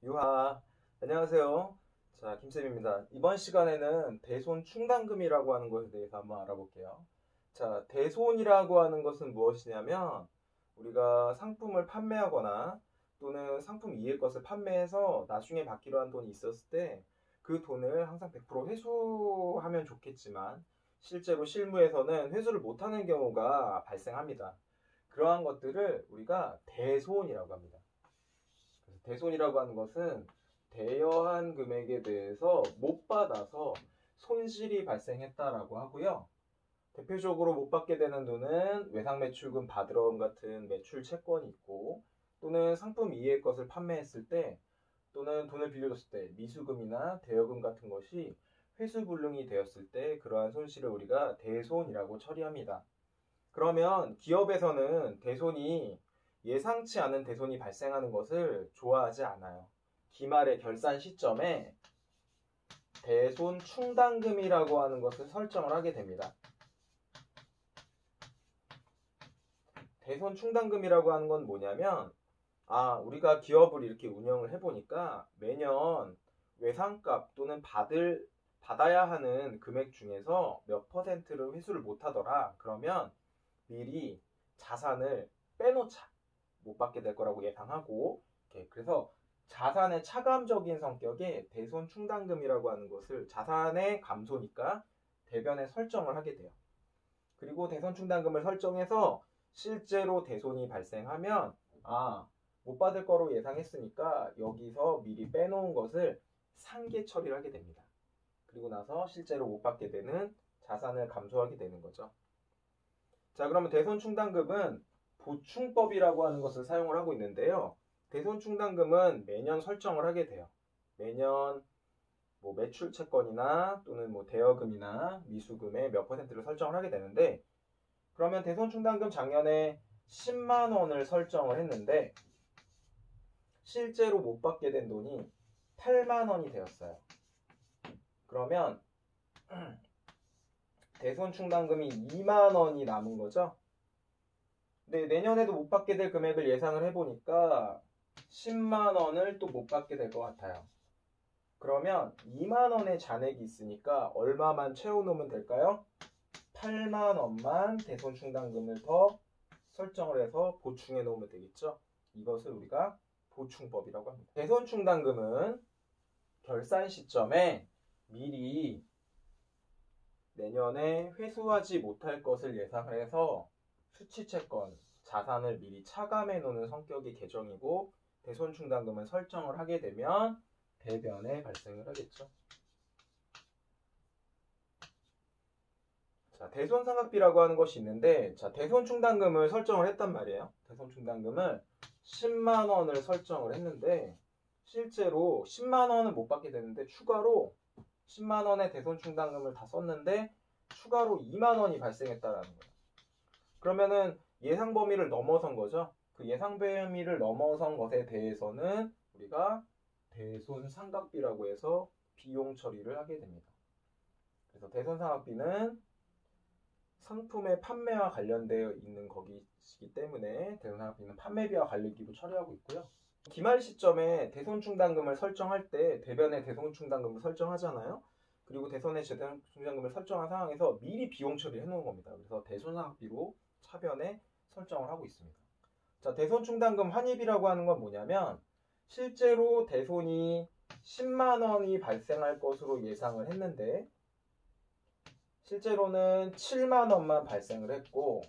유하, 안녕하세요. 자, 김쌤입니다. 이번 시간에는 대손 충당금이라고 하는 것에 대해서 한번 알아볼게요. 자, 대손이라고 하는 것은 무엇이냐면, 우리가 상품을 판매하거나 또는 상품 이외의 것을 판매해서 나중에 받기로 한 돈이 있었을 때 그 돈을 항상 100% 회수하면 좋겠지만, 실제로 실무에서는 회수를 못하는 경우가 발생합니다. 그러한 것들을 우리가 대손이라고 합니다. 그래서 대손이라고 하는 것은 대여한 금액에 대해서 못 받아서 손실이 발생했다라고 하고요. 대표적으로 못 받게 되는 돈은 외상매출금 받으러옴 같은 매출 채권이 있고, 또는 상품 이외의 것을 판매했을 때, 또는 돈을 빌려줬을 때 미수금이나 대여금 같은 것이 회수불능이 되었을 때 그러한 손실을 우리가 대손이라고 처리합니다. 그러면 기업에서는 대손이 예상치 않은 대손이 발생하는 것을 좋아하지 않아요. 기말의 결산 시점에 대손 충당금이라고 하는 것을 설정을 하게 됩니다. 대손 충당금이라고 하는 건 뭐냐면, 우리가 기업을 이렇게 운영을 해보니까 매년 외상값 또는 받아야 하는 금액 중에서 몇 퍼센트를 회수를 못하더라. 그러면 미리 자산을 빼놓자. 못 받게 될 거라고 예상하고, 그래서 자산의 차감적인 성격의 대손 충당금이라고 하는 것을 자산의 감소니까 대변에 설정을 하게 돼요. 그리고 대손 충당금을 설정해서 실제로 대손이 발생하면 못 받을 거로 예상했으니까 여기서 미리 빼놓은 것을 상계 처리를 하게 됩니다. 그리고 나서 실제로 못 받게 되는 자산을 감소하게 되는 거죠. 자, 그러면 대손 충당금은 보충법이라고 하는 것을 사용을 하고 있는데요. 대손 충당금은 매년 설정을 하게 돼요. 매년 매출 채권이나 또는 대여금이나 미수금의 몇 퍼센트를 설정을 하게 되는데, 그러면 대손 충당금 작년에 10만 원을 설정을 했는데 실제로 못 받게 된 돈이 8만 원이 되었어요. 그러면 대손 충당금이 2만 원이 남은 거죠. 근데 내년에도 못 받게 될 금액을 예상을 해보니까 10만 원을 또 못 받게 될 것 같아요. 그러면 2만 원의 잔액이 있으니까 얼마만 채워놓으면 될까요? 8만 원만 대손 충당금을 더 설정을 해서 보충해 놓으면 되겠죠. 이것을 우리가 보충법이라고 합니다. 대손 충당금은 결산 시점에 미리 내년에 회수하지 못할 것을 예상을 해서 수취채권, 자산을 미리 차감해 놓는 성격의 계정이고, 대손 충당금을 설정을 하게 되면 대변에 발생을 하겠죠. 자, 대손 상각비라고 하는 것이 있는데, 자, 대손 충당금을 설정을 했단 말이에요. 대손 충당금을 10만 원을 설정을 했는데 실제로 10만 원은 못 받게 되는데 추가로 10만 원의 대손 충당금을 다 썼는데 추가로 2만 원이 발생했다라는 거예요. 그러면은 예상 범위를 넘어선 거죠. 그 예상 범위를 넘어선 것에 대해서는 우리가 대손 상각비라고 해서 비용 처리를 하게 됩니다. 그래서 대손 상각비는 상품의 판매와 관련되어 있는 것이기 때문에 대손 상각비는 판매비와 관련기로 처리하고 있고요. 기말 시점에 대손 충당금을 설정할 때 대변에 대손 충당금을 설정하잖아요. 그리고 대손의 대손 충당금을 설정한 상황에서 미리 비용 처리를 해놓은 겁니다. 그래서 대손 상각비로 차변에 설정을 하고 있습니다. 자, 대손 충당금 환입이라고 하는 건 뭐냐면 실제로 대손이 10만 원이 발생할 것으로 예상을 했는데 실제로는 7만 원만 발생을 했고,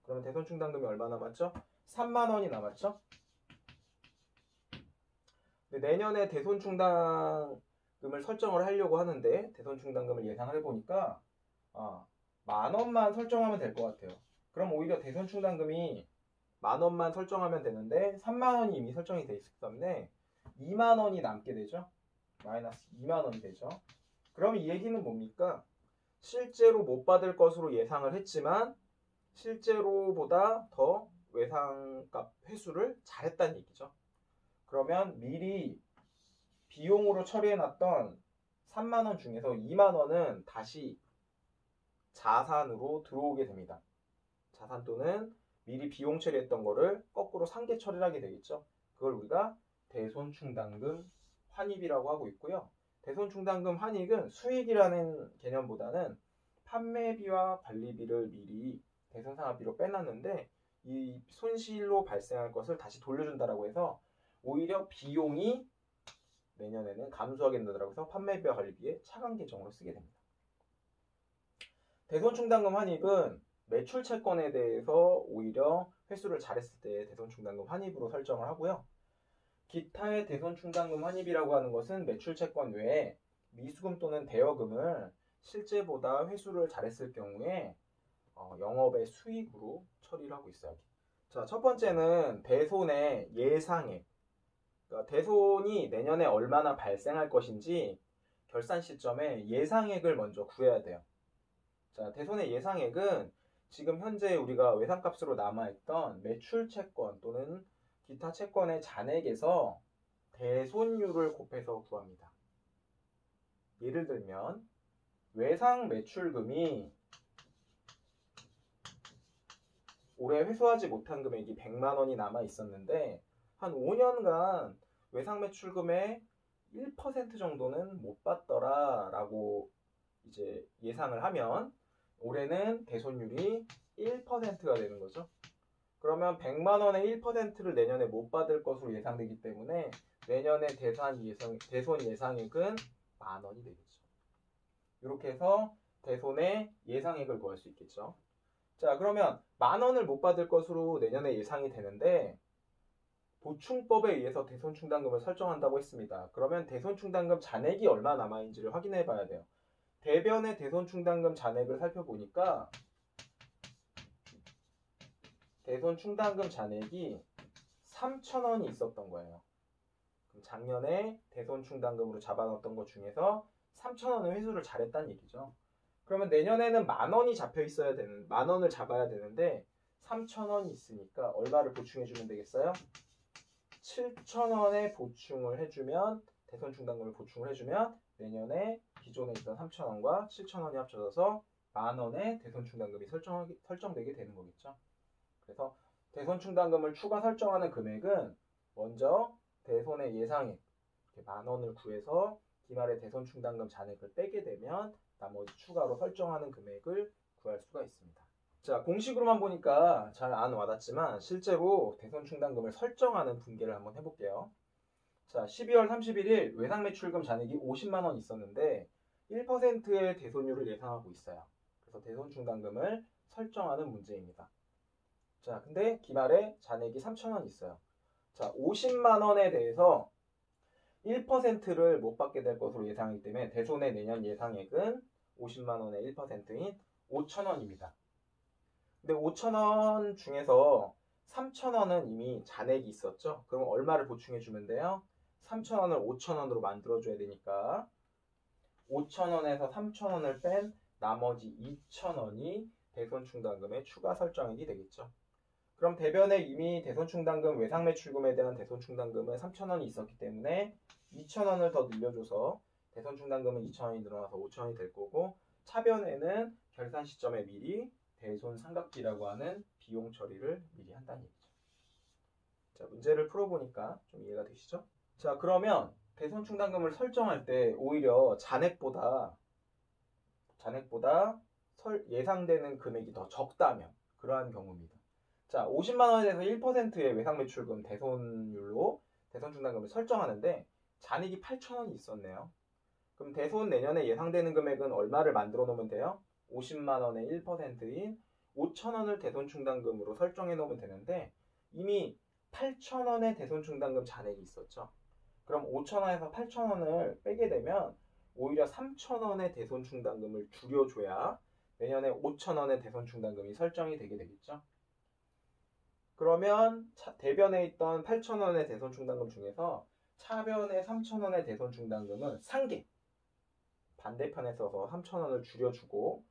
그러면 대손 충당금이 얼마 남았죠? 3만 원이 남았죠? 내년에 대손 충당금을 설정을 하려고 하는데 대손 충당금을 예상을 해보니까 만 원만 설정하면 될 것 같아요. 그럼 오히려 대손 충당금이 만 원만 설정하면 되는데 3만 원이 이미 설정이 돼 있기 때문에 2만 원이 남게 되죠. 마이너스 2만 원이 되죠. 그럼 이 얘기는 뭡니까? 실제로 못 받을 것으로 예상을 했지만 실제로보다 더 외상값 회수를 잘했다는 얘기죠. 그러면 미리 비용으로 처리해놨던 3만 원 중에서 2만 원은 다시 자산으로 들어오게 됩니다. 자산 또는 미리 비용 처리했던 거를 거꾸로 상계 처리를 하게 되겠죠. 그걸 우리가 대손충당금 환입이라고 하고 있고요. 대손충당금 환입은 수익이라는 개념보다는 판매비와 관리비를 미리 대손상업비로 빼놨는데 이 손실로 발생할 것을 다시 돌려준다라고 해서 오히려 비용이 내년에는 감소하게 된다라고 해서 판매비와 관리비에 차감 계정으로 쓰게 됩니다. 대손충당금 환입은 매출 채권에 대해서 오히려 회수를 잘했을 때 대손충당금 환입으로 설정을 하고요. 기타의 대손충당금 환입이라고 하는 것은 매출 채권 외에 미수금 또는 대여금을 실제보다 회수를 잘했을 경우에 영업의 수익으로 처리를 하고 있어요. 자, 첫 번째는 대손의 예상액. 그러니까 대손이 내년에 얼마나 발생할 것인지 결산 시점에 예상액을 먼저 구해야 돼요. 자, 대손의 예상액은 지금 현재 우리가 외상값으로 남아있던 매출 채권 또는 기타 채권의 잔액에서 대손율을 곱해서 구합니다. 예를 들면 외상 매출금이 올해 회수하지 못한 금액이 100만 원이 남아 있었는데 한 5년간 외상 매출금의 1% 정도는 못 받더라 라고 이제 예상을 하면 올해는 대손율이 1%가 되는 거죠. 그러면 100만 원의 1%를 내년에 못 받을 것으로 예상되기 때문에 내년에 대손 예상액은 만 원이 되겠죠. 이렇게 해서 대손의 예상액을 구할 수 있겠죠. 자, 그러면 만 원을 못 받을 것으로 내년에 예상이 되는데 보충법에 의해서 대손충당금을 설정한다고 했습니다. 그러면 대손충당금 잔액이 얼마 남아있는지를 확인해 봐야 돼요. 대변의 대손충당금 잔액을 살펴보니까 대손충당금 잔액이 3,000원이 있었던 거예요. 그럼 작년에 대손충당금으로 잡아놨던 것 중에서 3,000원을 회수를 잘했다는 얘기죠. 그러면 내년에는 만 원이 만 원을 잡아야 되는데 3,000원이 있으니까 얼마를 보충해주면 되겠어요? 7,000원에 보충을 해주면 대손충당금을 보충을 해주면 내년에 기존에 있던 3,000원과 7,000원이 합쳐져서 만 원의 대손충당금이 설정되게 되는 거겠죠. 그래서 대손충당금을 추가 설정하는 금액은 먼저 대손의 예상액 만 원을 구해서 기말의 대손충당금 잔액을 빼게 되면 나머지 추가로 설정하는 금액을 구할 수가 있습니다. 자, 공식으로만 보니까 잘 안 와닿지만 실제로 대손충당금을 설정하는 분계를 한번 해볼게요. 자, 12월 31일 외상매출금 잔액이 50만 원 있었는데 1%의 대손율을 예상하고 있어요. 그래서 대손충당금을 설정하는 문제입니다. 자, 근데 기말에 잔액이 3,000원 있어요. 자, 50만 원에 대해서 1%를 못 받게 될 것으로 예상하기 때문에 대손의 내년 예상액은 50만 원의 1%인 5,000원입니다. 근데 5,000원 중에서 3,000원은 이미 잔액이 있었죠. 그럼 얼마를 보충해 주면 돼요? 3,000원을 5,000원으로 만들어줘야 되니까 5,000원에서 3,000원을 뺀 나머지 2,000원이 대손충당금의 추가 설정액이 되겠죠. 그럼 대변에 이미 대손충당금 외상매출금에 대한 대손충당금은 3,000원이 있었기 때문에 2,000원을 더 늘려줘서 대손충당금은 2,000원이 늘어나서 5,000원이 될 거고 차변에는 결산 시점에 미리 대손 삼각비라고 하는 비용 처리를 미리 한다는 얘기죠. 자, 문제를 풀어보니까 좀 이해가 되시죠? 자, 그러면 대손충당금을 설정할 때 오히려 잔액보다 예상되는 금액이 더 적다면 그러한 경우입니다. 자, 50만 원에 대해서 1%의 외상매출금 대손율로 대손충당금을 설정하는데 잔액이 8,000원이 있었네요. 그럼 대손 내년에 예상되는 금액은 얼마를 만들어 놓으면 돼요? 50만 원의 1%인 5,000원을 대손충당금으로 설정해 놓으면 되는데 이미 8,000원의 대손충당금 잔액이 있었죠. 그럼 5,000원에서 8,000원을 빼게 되면 오히려 3,000원의 대손충당금을 줄여줘야 내년에 5,000원의 대손충당금이 설정이 되게 되겠죠. 그러면 대변에 있던 8,000원의 대손충당금 중에서 차변의 3,000원의 대손충당금은 상계 반대편에 써서 3,000원을 줄여주고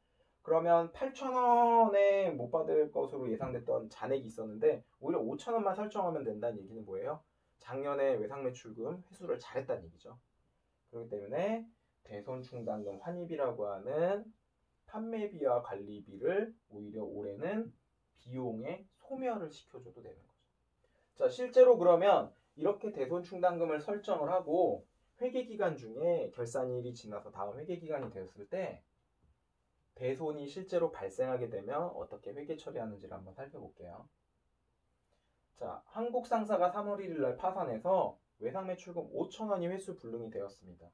그러면 8,000원에 못 받을 것으로 예상됐던 잔액이 있었는데 오히려 5,000원만 설정하면 된다는 얘기는 뭐예요? 작년에 외상매출금 회수를 잘했다는 얘기죠. 그렇기 때문에 대손충당금 환입이라고 하는 판매비와 관리비를 오히려 올해는 비용에 소멸을 시켜줘도 되는 거죠. 자, 실제로 그러면 이렇게 대손 충당금을 설정을 하고 회계기간 중에 결산일이 지나서 다음 회계기간이 되었을 때 대손이 실제로 발생하게 되면 어떻게 회계 처리하는지를 한번 살펴볼게요. 자, 한국상사가 3월 1일 날 파산해서 외상매출금 5천원이 회수 불능이 되었습니다.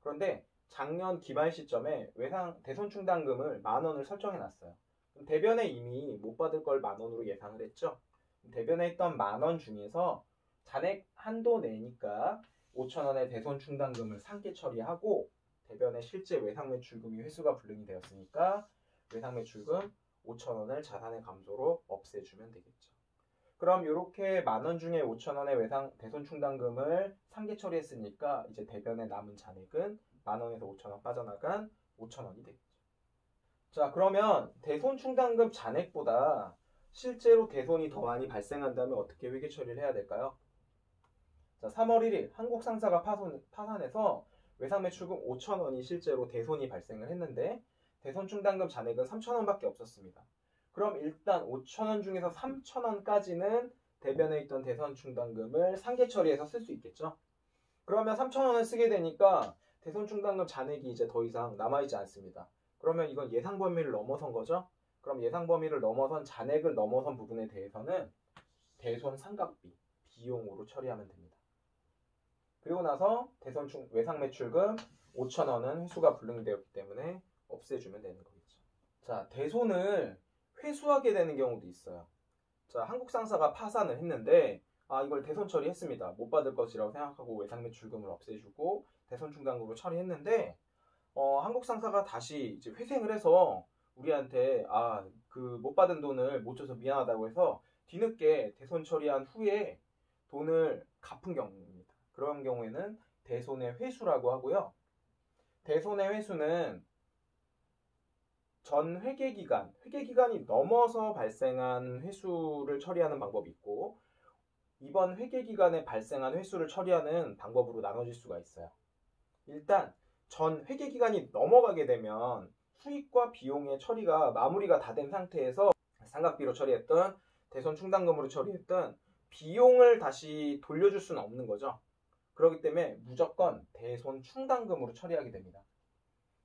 그런데 작년 기말 시점에 대손 충당금을 10,000원을 설정해 놨어요. 대변에 이미 못 받을 걸 10,000원으로 예상을 했죠. 대변에 있던 10,000원 중에서 잔액 한도 내니까 5천원의 대손 충당금을 상계 처리하고 대변에 실제 외상매출금이 회수가 불능이 되었으니까 외상매출금 5천원을 자산의 감소로 없애주면 되겠죠. 그럼 이렇게 10,000원 중에 5천원의 대손 충당금을 상계 처리했으니까 이제 대변에 남은 잔액은 10,000원에서 5천원 빠져나간 5천원이 되겠죠. 자, 그러면 대손 충당금 잔액보다 실제로 대손이 더 많이 발생한다면 어떻게 회계 처리를 해야 될까요? 자, 3월 1일 한국상사가 파산해서 외상매출금 5천원이 실제로 대손이 발생을 했는데 대손 충당금 잔액은 3천원밖에 없었습니다. 그럼 일단 5천원 중에서 3천원까지는 대변에 있던 대손 충당금을 상계 처리해서 쓸 수 있겠죠. 그러면 3천원을 쓰게 되니까 대손 충당금 잔액이 이제 더 이상 남아있지 않습니다. 그러면 이건 예상 범위를 넘어선 거죠. 그럼 예상 범위를 넘어선 잔액을 넘어선 부분에 대해서는 대손 상각비, 비용으로 처리하면 됩니다. 그리고 나서 외상매출금 5천원은 회수가 불능이 되었기 때문에 없애주면 되는 거겠죠. 자, 대손을 회수하게 되는 경우도 있어요. 자, 한국상사가 파산을 했는데 이걸 대손 처리했습니다. 못 받을 것이라고 생각하고 외상매출금을 없애주고 대손 충당금으로 처리했는데 한국상사가 다시 이제 회생을 해서 우리한테 그 못 받은 돈을 못 줘서 미안하다고 해서 뒤늦게 대손 처리한 후에 돈을 갚은 경우입니다. 그런 경우에는 대손의 회수라고 하고요. 대손의 회수는 전 회계기간이 넘어서 발생한 회수를 처리하는 방법이 있고 이번 회계기간에 발생한 회수를 처리하는 방법으로 나눠질 수가 있어요. 일단 전 회계기간이 넘어가게 되면 수익과 비용의 처리가 마무리가 다 된 상태에서 상각비로 처리했던 대손 충당금으로 처리했던 비용을 다시 돌려줄 수는 없는 거죠. 그렇기 때문에 무조건 대손 충당금으로 처리하게 됩니다.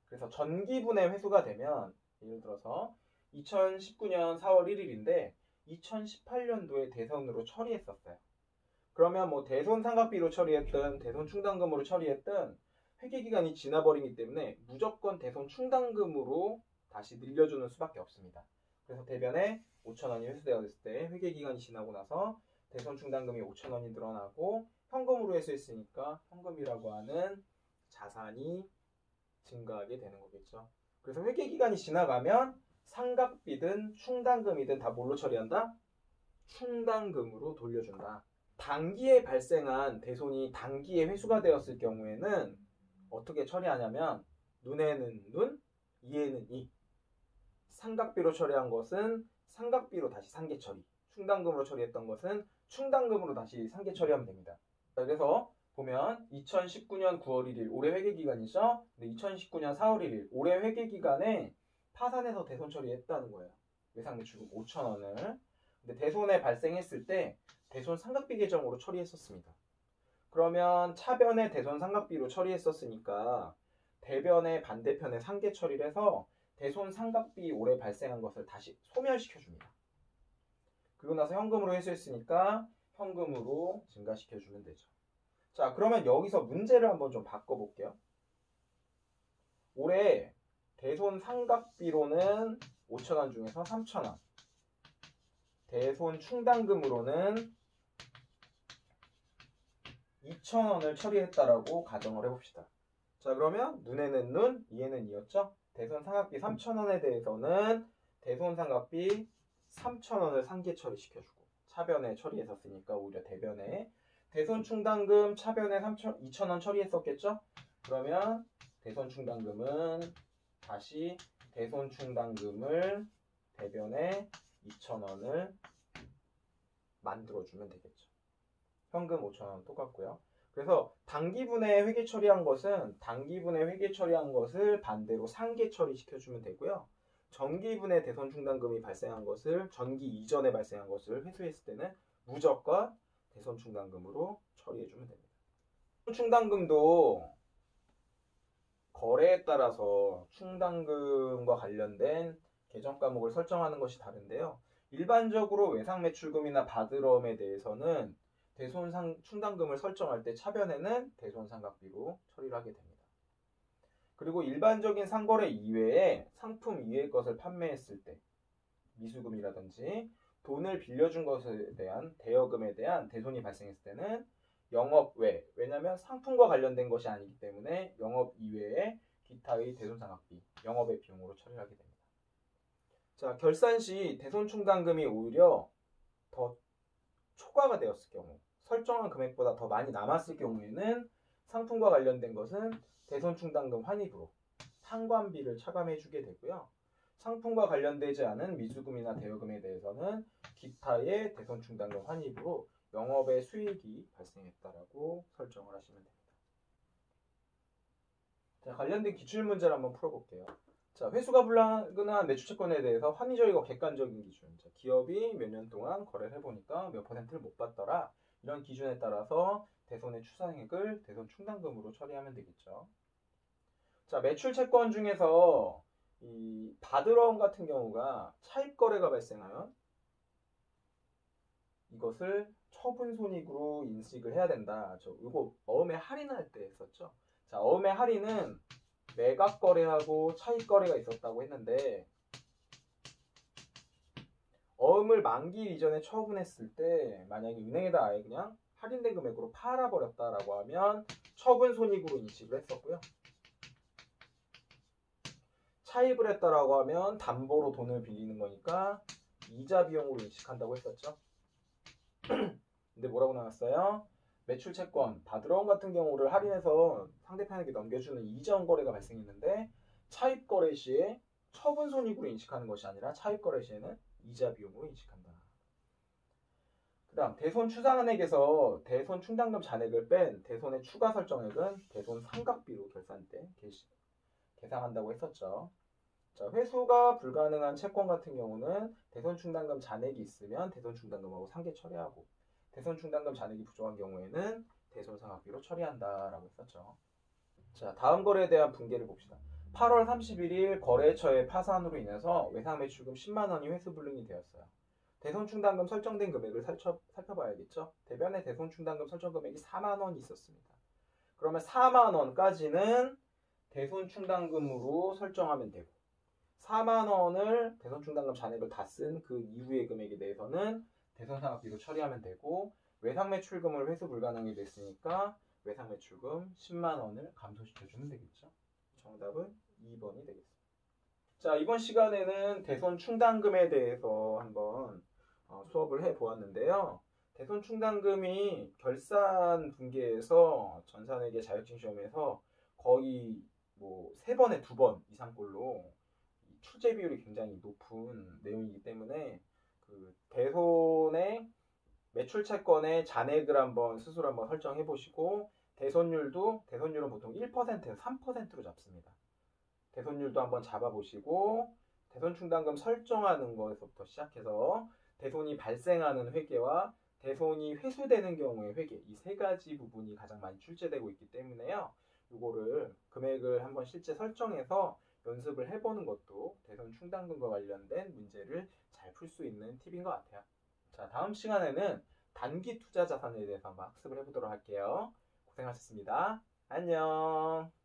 그래서 전기분의 회수가 되면 예를 들어서 2019년 4월 1일인데 2018년도에 대손으로 처리했었어요. 그러면 뭐 대손 상각비로 처리했든 대손 충당금으로 처리했든 회계기간이 지나버리기 때문에 무조건 대손 충당금으로 다시 늘려주는 수밖에 없습니다. 그래서 대변에 5천원이 회수되었을 때 회계기간이 지나고 나서 대손 충당금이 5천원이 늘어나고 현금으로 회수했으니까 현금이라고 하는 자산이 증가하게 되는 거겠죠. 그래서 회계기간이 지나가면 상각비든 충당금이든 다 뭘로 처리한다? 충당금으로 돌려준다. 단기에 발생한 대손이 단기에 회수가 되었을 경우에는 어떻게 처리하냐면 눈에는 눈, 이에는 이. 상각비로 처리한 것은 상각비로 다시 상계 처리, 충당금으로 처리했던 것은 충당금으로 다시 상계 처리하면 됩니다. 그래서 보면 2019년 9월 1일 올해 회계기간이죠. 2019년 4월 1일 올해 회계기간에 파산해서 대손 처리했다는 거예요. 외상매출금 5천원을. 근데 대손에 발생했을 때 대손 상각비 계정으로 처리했었습니다. 그러면 차변에 대손 상각비로 처리했었으니까 대변의 반대편에 상계 처리를 해서 대손 상각비 올해 발생한 것을 다시 소멸시켜줍니다. 그리고 나서 현금으로 회수했으니까 현금으로 증가시켜주면 되죠. 자, 그러면 여기서 문제를 한번 좀 바꿔볼게요. 올해 대손 상각비로는 5천원 중에서 3천원, 대손 충당금으로는 2천원을 처리했다라고 가정을 해봅시다. 자, 그러면 눈에는 눈, 이에는 이였죠? 대손 상각비 3천원에 대해서는 대손 상각비 3천원을 상계 처리시켜주고 차변에 처리했었으니까 오히려 대변에 대손 충당금 차변에 2천원 처리했었겠죠? 그러면 대손 충당금은 다시 대손 충당금을 대변에 2천원을 만들어주면 되겠죠. 현금 5천원 똑같고요. 그래서 단기분에 회계 처리한 것은 단기분에 회계 처리한 것을 반대로 상계 처리시켜주면 되고요. 전기분에 대손 충당금이 발생한 것을 전기 이전에 발생한 것을 회수했을 때는 무조건 대손 충당금으로 처리해주면 됩니다. 충당금도 거래에 따라서 충당금과 관련된 계정 과목을 설정하는 것이 다른데요. 일반적으로 외상매출금이나 바드럼에 대해서는 대손 충당금을 설정할 때 차변에는 대손상각비로 처리를 하게 됩니다. 그리고 일반적인 상거래 이외에 상품 이외의 것을 판매했을 때 미수금이라든지 돈을 빌려준 것에 대한 대여금에 대한 대손이 발생했을 때는 영업 외, 왜냐하면 상품과 관련된 것이 아니기 때문에 영업 이외에 기타의 대손상각비, 영업의 비용으로 처리를 하게 됩니다. 자, 결산 시 대손충당금이 오히려 더 초과가 되었을 경우, 설정한 금액보다 더 많이 남았을 경우에는 상품과 관련된 것은 대손충당금 환입으로 상관비를 차감해주게 되고요. 상품과 관련되지 않은 미수금이나 대여금에 대해서는 기타의 대손충당금 환입으로 영업의 수익이 발생했다라고 설정을 하시면 됩니다. 자, 관련된 기출문제를 한번 풀어볼게요. 자, 회수가 불가능한 매출채권에 대해서 합리적이고 객관적인 기준. 자, 기업이 몇 년 동안 거래를 해보니까 몇 %를 못 받더라. 이런 기준에 따라서 대손의 추산액을 대손 충당금으로 처리하면 되겠죠. 자, 매출채권 중에서 이 바드럼 같은 경우가 차입 거래가 발생하면 이것을 처분손익으로 인식을 해야 된다. 이거 어음에 할인할 때 했었죠. 자, 어음에 할인은 매각 거래하고 차입 거래가 있었다고 했는데 어음을 만기 이전에 처분했을 때 만약에 은행에다 아예 그냥 할인된 금액으로 팔아버렸다라고 하면 처분손익으로 인식을 했었고요. 차입을 했다라고 하면 담보로 돈을 빌리는 거니까 이자 비용으로 인식한다고 했었죠. 근데 뭐라고 나왔어요? 매출채권, 바드럼 같은 경우를 할인해서 상대편에게 넘겨주는 이전 거래가 발생했는데 차입 거래 시에 처분 손익으로 인식하는 것이 아니라 차입 거래 시에는 이자 비용으로 인식한다. 그 다음 대손 추산액에서 대손 충당금 잔액을 뺀 대손의 추가 설정액은 대손 상각비로 결산 때 계상한다고 했었죠. 자, 회수가 불가능한 채권 같은 경우는 대손 충당금 잔액이 있으면 대손 충당금하고 상계 처리하고 대손 충당금 잔액이 부족한 경우에는 대손 상각비로 처리한다라고 했었죠. 자, 다음 거래에 대한 분개를 봅시다. 8월 31일 거래처의 파산으로 인해서 외상매출금 10만 원이 회수 불능이 되었어요. 대손 충당금 설정된 금액을 살펴봐야겠죠. 대변에 대손 충당금 설정 금액이 4만 원이 있었습니다. 그러면 4만 원까지는 대손 충당금으로 설정하면 되고 4만 원을 대손 충당금 잔액을 다 쓴 그 이후의 금액에 대해서는 대손상각비로 처리하면 되고 외상매출금을 회수 불가능이 됐으니까 외상매출금 10만 원을 감소시켜주면 되겠죠. 정답은 2번이 되겠습니다. 자, 이번 시간에는 대손 충당금에 대해서 한번 수업을 해보았는데요. 대손 충당금이 결산 분기에서 전산회계 자격증 시험에서 거의 뭐 3번에 2번 이상꼴로 출제 비율이 굉장히 높은 내용이기 때문에 그 대손의 매출채권의 잔액을 한번 스스로 한번 설정해 보시고 대손율은 보통 1%에서 3%로 잡습니다. 대손율도 한번 잡아보시고 대손 충당금 설정하는 것에서부터 시작해서 대손이 발생하는 회계와 대손이 회수되는 경우의 회계 이 세 가지 부분이 가장 많이 출제되고 있기 때문에요. 이거를 금액을 한번 실제 설정해서 연습을 해보는 것도 대손 충당금과 관련된 문제를 잘 풀 수 있는 팁인 것 같아요. 자, 다음 시간에는 단기 투자 자산에 대해서 한번 학습을 해보도록 할게요. 고생하셨습니다. 안녕.